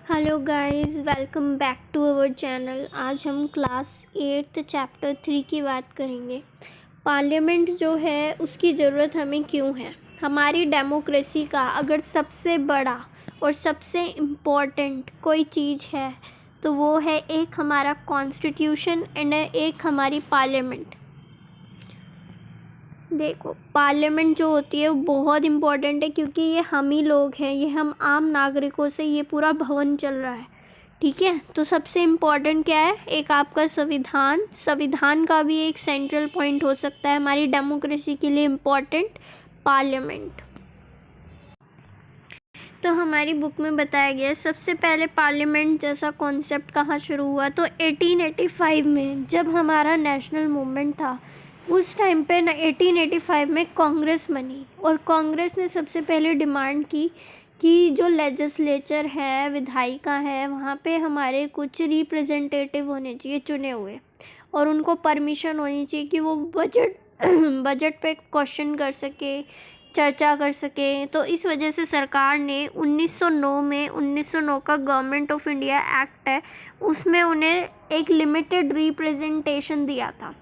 Hello guys, welcome back to our channel. आज हम class 8 chapter 3 की बात करेंगे। पार्लियामेंट जो है उसकी ज़रूरत हमें क्यों है। हमारी डेमोक्रेसी का अगर सबसे बड़ा और सबसे इम्पोर्टेंट कोई चीज़ है तो वो है एक हमारा कॉन्स्टिट्यूशन एंड एक हमारी पार्लियामेंट। देखो, पार्लियामेंट जो होती है वो बहुत इम्पोर्टेंट है क्योंकि ये हम ही लोग हैं, ये हम आम नागरिकों से ये पूरा भवन चल रहा है। ठीक है, तो सबसे इम्पोर्टेंट क्या है, एक आपका संविधान का भी एक सेंट्रल पॉइंट हो सकता है हमारी डेमोक्रेसी के लिए इम्पोर्टेंट पार्लियामेंट। तो हमारी बुक में बताया गया है सबसे पहले पार्लियामेंट जैसा कॉन्सेप्ट कहाँ शुरू हुआ, तो 1885 में जब हमारा नेशनल मूवमेंट था उस टाइम पे ना 1885 में कांग्रेस बनी और कांग्रेस ने सबसे पहले डिमांड की कि जो लेजिस्लेचर है, विधायिका है, वहाँ पे हमारे कुछ रिप्रेजेंटेटिव होने चाहिए चुने हुए और उनको परमिशन होनी चाहिए कि वो बजट पे क्वेश्चन कर सके, चर्चा कर सके। तो इस वजह से सरकार ने 1909 का गवर्नमेंट ऑफ इंडिया एक्ट है उसमें उन्हें एक लिमिटेड रिप्रेजेंटेशन दिया था,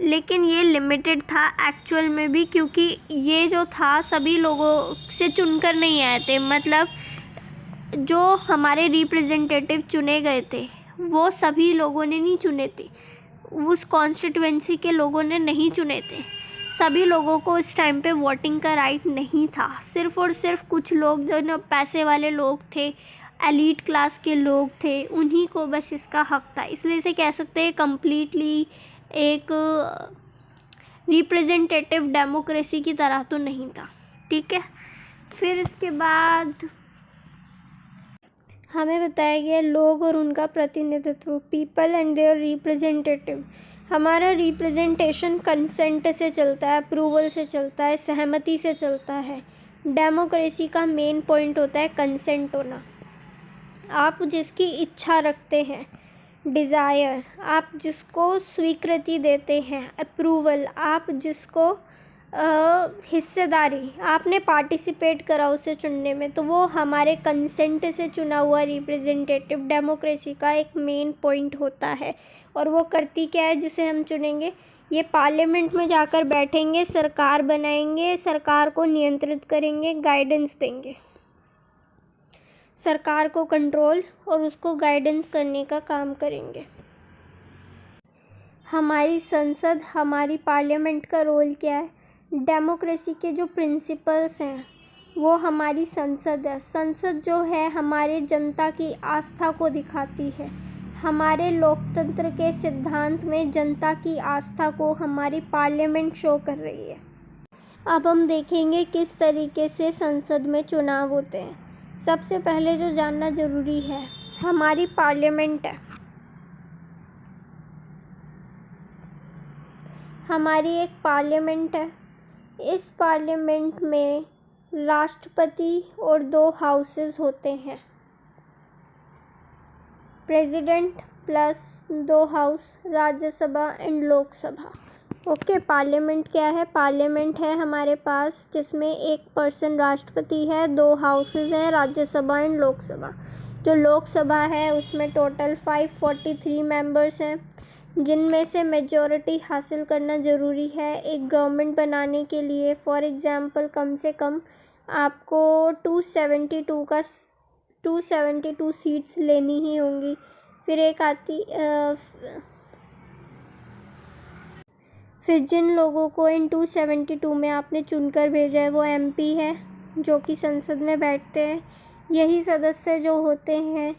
लेकिन ये लिमिटेड था एक्चुअल में भी क्योंकि ये जो था सभी लोगों से चुनकर नहीं आए थे। मतलब जो हमारे रिप्रेजेंटेटिव चुने गए थे वो सभी लोगों ने नहीं चुने थे, उस कॉन्स्टिट्यूएंसी के लोगों ने नहीं चुने थे। सभी लोगों को इस टाइम पे वोटिंग का राइट नहीं था, सिर्फ और सिर्फ कुछ लोग जो ना पैसे वाले लोग थे, एलीट क्लास के लोग थे, उन्हीं को बस इसका हक था। इसलिए इसे कह सकते हैं कम्प्लीटली एक रिप्रेजेंटेटिव डेमोक्रेसी की तरह तो नहीं था। ठीक है, फिर इसके बाद हमें बताया गया लोग और उनका प्रतिनिधित्व, पीपल एंड देयर रिप्रेजेंटेटिव। हमारा रिप्रेजेंटेशन कंसेंट से चलता है, अप्रूवल से चलता है, सहमति से चलता है। डेमोक्रेसी का मेन पॉइंट होता है कंसेंट होना। आप जिसकी इच्छा रखते हैं, डिज़ायर, आप जिसको स्वीकृति देते हैं, अप्रूवल, आप जिसको हिस्सेदारी, आपने पार्टिसिपेट करा उसे चुनने में, तो वो हमारे कंसेंट से चुना हुआ रिप्रेजेंटेटिव डेमोक्रेसी का एक मेन पॉइंट होता है। और वो करती क्या है जिसे हम चुनेंगे, ये पार्लियामेंट में जाकर बैठेंगे, सरकार बनाएंगे, सरकार को नियंत्रित करेंगे, गाइडेंस देंगे, सरकार को कंट्रोल और उसको गाइडेंस करने का काम करेंगे। हमारी संसद, हमारी पार्लियामेंट का रोल क्या है, डेमोक्रेसी के जो प्रिंसिपल्स हैं वो हमारी संसद है। संसद जो है हमारे जनता की आस्था को दिखाती है। हमारे लोकतंत्र के सिद्धांत में जनता की आस्था को हमारी पार्लियामेंट शो कर रही है। अब हम देखेंगे किस तरीके से संसद में चुनाव होते हैं। सबसे पहले जो जानना ज़रूरी है, हमारी पार्लियामेंट है, हमारी एक पार्लियामेंट है। इस पार्लियामेंट में राष्ट्रपति और 2 हाउसेस होते हैं, president plus 2 house, Rajya Sabha and Lok Sabha. Okay, parliament क्या है, पार्लियामेंट है हमारे पास जिसमें एक पर्सन राष्ट्रपति है, 2 हाउसेस हैं, राज्यसभा एंड लोकसभा। जो लोकसभा है उसमें टोटल 543 मेंबर्स हैं, जिनमें से मेजॉरिटी हासिल करना ज़रूरी है एक गवर्नमेंट बनाने के लिए। फॉर एग्ज़ाम्पल कम से कम आपको 272 सीट्स लेनी ही होंगी। फिर एक आती फिर जिन लोगों को इन 272 में आपने चुनकर भेजा है वो एमपी है जो कि संसद में बैठते हैं। यही सदस्य जो होते हैं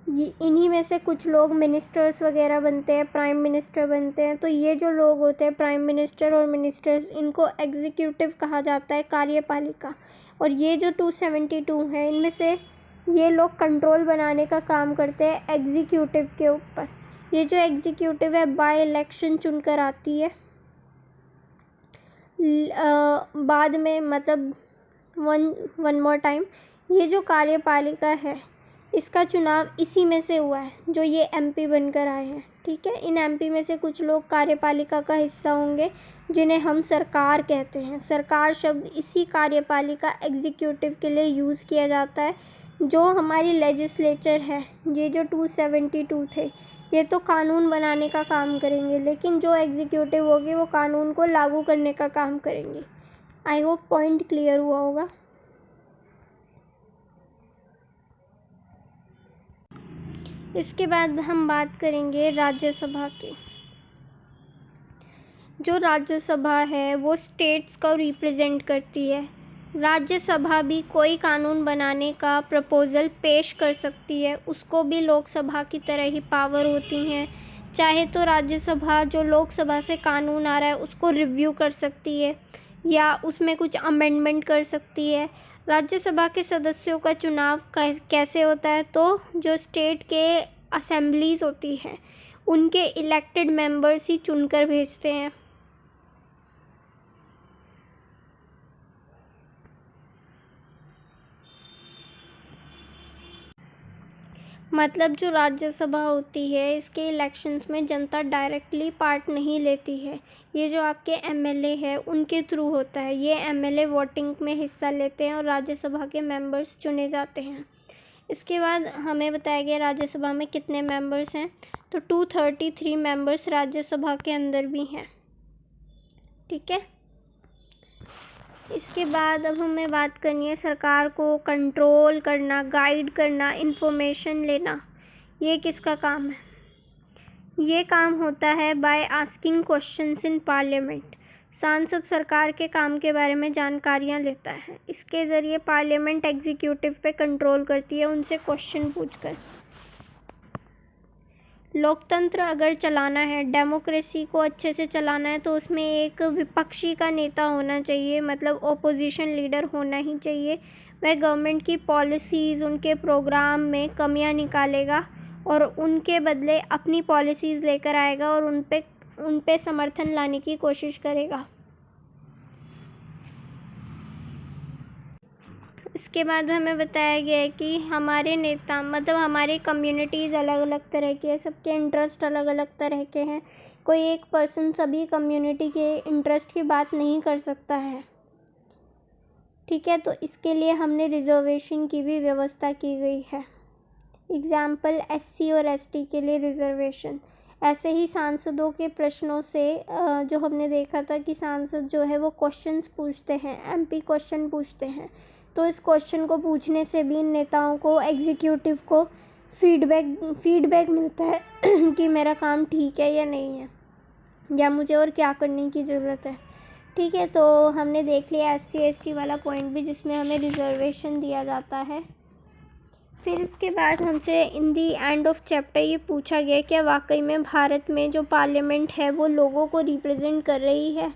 इन्हीं में से कुछ लोग मिनिस्टर्स वगैरह बनते हैं, प्राइम मिनिस्टर बनते हैं। तो ये जो लोग होते हैं प्राइम मिनिस्टर और मिनिस्टर्स, इनको एग्जीक्यूटिव कहा जाता है, कार्यपालिका। और ये जो 272 हैं इनमें से ये लोग कंट्रोल बनाने का काम करते हैं एग्जीक्यूटिव के ऊपर। ये जो एग्जीक्यूटिव है बाय इलेक्शन चुनकर आती है, बाद में मतलब वन मोर टाइम, ये जो कार्यपालिका है इसका चुनाव इसी में से हुआ है जो ये एमपी बनकर आए हैं। ठीक है, इन एमपी में से कुछ लोग कार्यपालिका का हिस्सा होंगे जिन्हें हम सरकार कहते हैं। सरकार शब्द इसी कार्यपालिका एग्जीक्यूटिव के लिए यूज़ किया जाता है जो हमारी लेजिस्लेचर है, ये जो 272 थे, ये तो कानून बनाने का काम करेंगे, लेकिन जो एग्जीक्यूटिव होगी वो कानून को लागू करने का काम करेंगे। आई होप पॉइंट क्लियर हुआ होगा। इसके बाद हम बात करेंगे राज्यसभा की। जो राज्यसभा है वो स्टेट्स को रिप्रेजेंट करती है। राज्यसभा भी कोई कानून बनाने का प्रपोज़ल पेश कर सकती है, उसको भी लोकसभा की तरह ही पावर होती हैं। चाहे तो राज्यसभा जो लोकसभा से कानून आ रहा है उसको रिव्यू कर सकती है या उसमें कुछ अमेंडमेंट कर सकती है। राज्यसभा के सदस्यों का चुनाव कैसे होता है, तो जो स्टेट के असेंबलीज होती हैं उनके इलेक्टेड मेंबर्स ही चुनकर भेजते हैं। मतलब जो राज्यसभा होती है इसके इलेक्शंस में जनता डायरेक्टली पार्ट नहीं लेती है, ये जो आपके एमएलए है उनके थ्रू होता है। ये एमएलए वोटिंग में हिस्सा लेते हैं और राज्यसभा के मेंबर्स चुने जाते हैं। इसके बाद हमें बताया गया राज्यसभा में कितने मेंबर्स हैं, तो 233 मेंबर्स राज्यसभा के अंदर भी हैं। ठीक है। इसके बाद अब हमें बात करनी है सरकार को कंट्रोल करना, गाइड करना, इन्फॉर्मेशन लेना। ये किसका काम है? ये काम होता है by asking questions in parliament. सांसद सरकार के काम के बारे में जानकारियाँ लेता है। इसके ज़रिए पार्लियामेंट एग्जीक्यूटिव पे कंट्रोल करती है उनसे क्वेश्चन पूछकर। लोकतंत्र अगर चलाना है, डेमोक्रेसी को अच्छे से चलाना है, तो उसमें एक विपक्षी का नेता होना चाहिए, मतलब ओपोजिशन लीडर होना ही चाहिए। वह गवर्नमेंट की पॉलिसीज़, उनके प्रोग्राम में कमियां निकालेगा और उनके बदले अपनी पॉलिसीज़ लेकर आएगा और उन पे समर्थन लाने की कोशिश करेगा। इसके बाद हमें बताया गया है कि हमारे नेता, मतलब हमारी कम्युनिटीज़ अलग अलग तरह की है, सबके इंटरेस्ट अलग अलग तरह के हैं। कोई एक पर्सन सभी कम्युनिटी के इंटरेस्ट की बात नहीं कर सकता है। ठीक है, तो इसके लिए हमने रिजर्वेशन की भी व्यवस्था की गई है। एग्ज़ाम्पल एससी और एसटी के लिए रिजर्वेशन। ऐसे ही सांसदों के प्रश्नों से जो हमने देखा था कि सांसद जो है वो क्वेश्चंस पूछते हैं, एमपी क्वेश्चन पूछते हैं, तो इस क्वेश्चन को पूछने से भी नेताओं को, एग्जीक्यूटिव को फीडबैक मिलता है कि मेरा काम ठीक है या नहीं है, या मुझे और क्या करने की ज़रूरत है। ठीक है, तो हमने देख लिया एससी एसटी वाला पॉइंट भी, जिसमें हमें रिजर्वेशन दिया जाता है। फिर इसके बाद हमसे इन दी एंड ऑफ चैप्टर ये पूछा गया क्या वाकई में भारत में जो पार्लियामेंट है वो लोगों को रिप्रेजेंट कर रही है,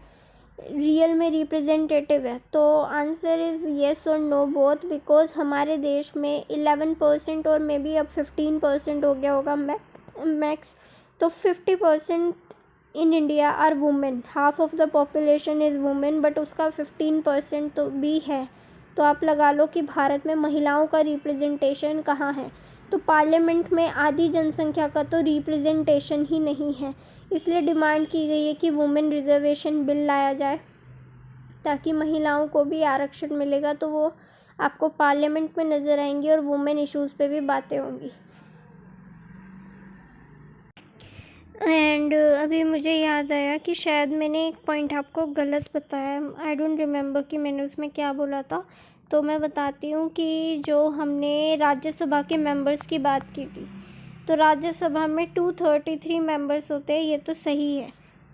रियल में रिप्रेजेंटेटिव है? तो आंसर इज़ येस और नो बोथ, बिकॉज हमारे देश में 11% और मे बी अब 15% हो गया होगा मैक्स, तो 50% in India are women. Half of the population is women, but उसका 15% तो भी है। तो आप लगा लो कि भारत में महिलाओं का रिप्रेजेंटेशन कहाँ है। तो पार्लियामेंट में आधी जनसंख्या का तो रिप्रेजेंटेशन ही नहीं है। इसलिए डिमांड की गई है कि वुमेन रिजर्वेशन बिल लाया जाए, ताकि महिलाओं को भी आरक्षण मिलेगा, तो वो आपको पार्लियामेंट में नज़र आएंगी और वुमेन इश्यूज़ पे भी बातें होंगी। एंड अभी मुझे याद आया कि शायद मैंने एक पॉइंट आपको गलत बताया। आई डोंट रिमेम्बर कि मैंने उसमें क्या बोला था, तो मैं बताती हूँ कि जो हमने राज्यसभा के मेंबर्स की बात की थी, तो राज्यसभा में 233 मेंबर्स होते हैं, ये तो सही है,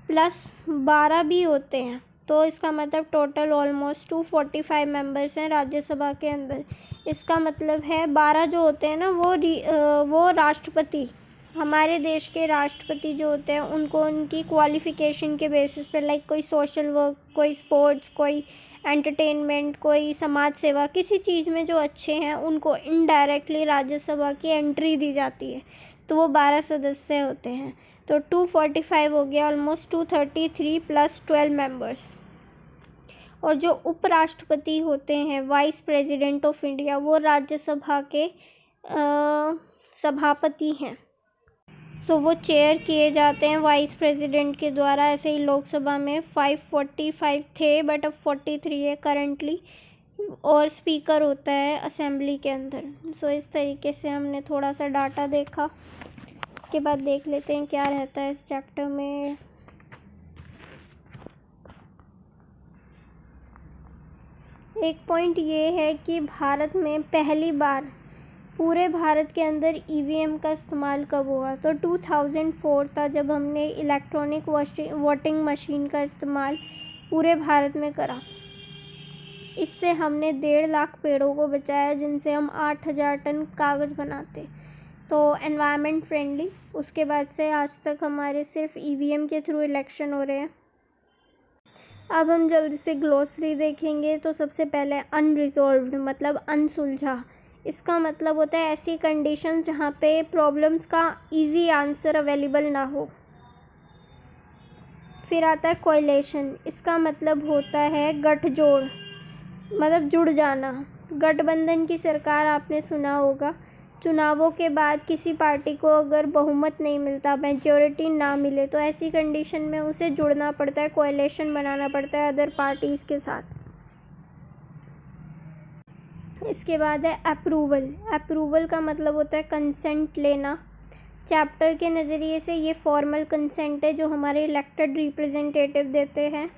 प्लस 12 भी होते हैं, तो इसका मतलब टोटल ऑलमोस्ट 245 मेंबर्स हैं राज्यसभा के अंदर। इसका मतलब है 12 जो होते हैं ना वो राष्ट्रपति, हमारे देश के राष्ट्रपति जो होते हैं उनको उनकी क्वालिफ़िकेशन के बेसिस पे, लाइक कोई सोशल वर्क, कोई स्पोर्ट्स, कोई एंटरटेनमेंट, कोई समाज सेवा, किसी चीज़ में जो अच्छे हैं उनको इनडायरेक्टली राज्यसभा की एंट्री दी जाती है, तो वो 12 सदस्य होते हैं। तो 245 हो गया, ऑलमोस्ट 233 प्लस 12 मेंबर्स। और जो उपराष्ट्रपति होते हैं, वाइस प्रेसिडेंट ऑफ इंडिया, वो राज्यसभा के सभापति हैं, तो वो चेयर किए जाते हैं वाइस प्रेसिडेंट के द्वारा। ऐसे ही लोकसभा में 545 थे, बट अब 43 है करंटली। और स्पीकर होता है असेंबली के अंदर। सो इस तरीके से हमने थोड़ा सा डाटा देखा। इसके बाद देख लेते हैं क्या रहता है इस चैप्टर में। एक पॉइंट ये है कि भारत में पहली बार पूरे भारत के अंदर ईवीएम का इस्तेमाल कब हुआ, तो 2004 था जब हमने इलेक्ट्रॉनिक वोटिंग मशीन का इस्तेमाल पूरे भारत में करा। इससे हमने 1.5 लाख पेड़ों को बचाया जिनसे हम 8,000 टन कागज़ बनाते, तो एनवायरनमेंट फ्रेंडली। उसके बाद से आज तक हमारे सिर्फ ईवीएम के थ्रू इलेक्शन हो रहे हैं। अब हम जल्दी से ग्लोसरी देखेंगे। तो सबसे पहले अनरिजॉल्व्ड मतलब अनसुलझा, इसका मतलब होता है ऐसी कंडीशन जहाँ पे प्रॉब्लम्स का इजी आंसर अवेलेबल ना हो। फिर आता है कोएलिशन, इसका मतलब होता है गठजोड़, मतलब जुड़ जाना। गठबंधन की सरकार आपने सुना होगा, चुनावों के बाद किसी पार्टी को अगर बहुमत नहीं मिलता, मेजॉरिटी ना मिले, तो ऐसी कंडीशन में उसे जुड़ना पड़ता है, कोएलिशन बनाना पड़ता है अदर पार्टीज़ के साथ। इसके बाद है अप्रूवल। अप्रूवल का मतलब होता है कंसेंट लेना। चैप्टर के नज़रिए से ये फॉर्मल कंसेंट है जो हमारे इलेक्टेड रिप्रेजेंटेटिव देते हैं,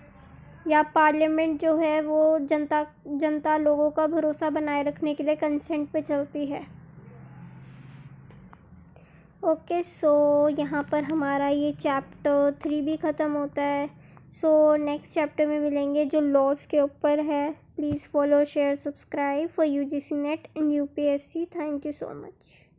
या पार्लियामेंट जो है वो जनता लोगों का भरोसा बनाए रखने के लिए कंसेंट पे चलती है। ओके, सो यहाँ पर हमारा ये चैप्टर 3 भी ख़त्म होता है। सो नेक्स्ट चैप्टर में मिलेंगे जो लॉज के ऊपर है। Please follow share subscribe for UGC net and UPSC. Thank you so much.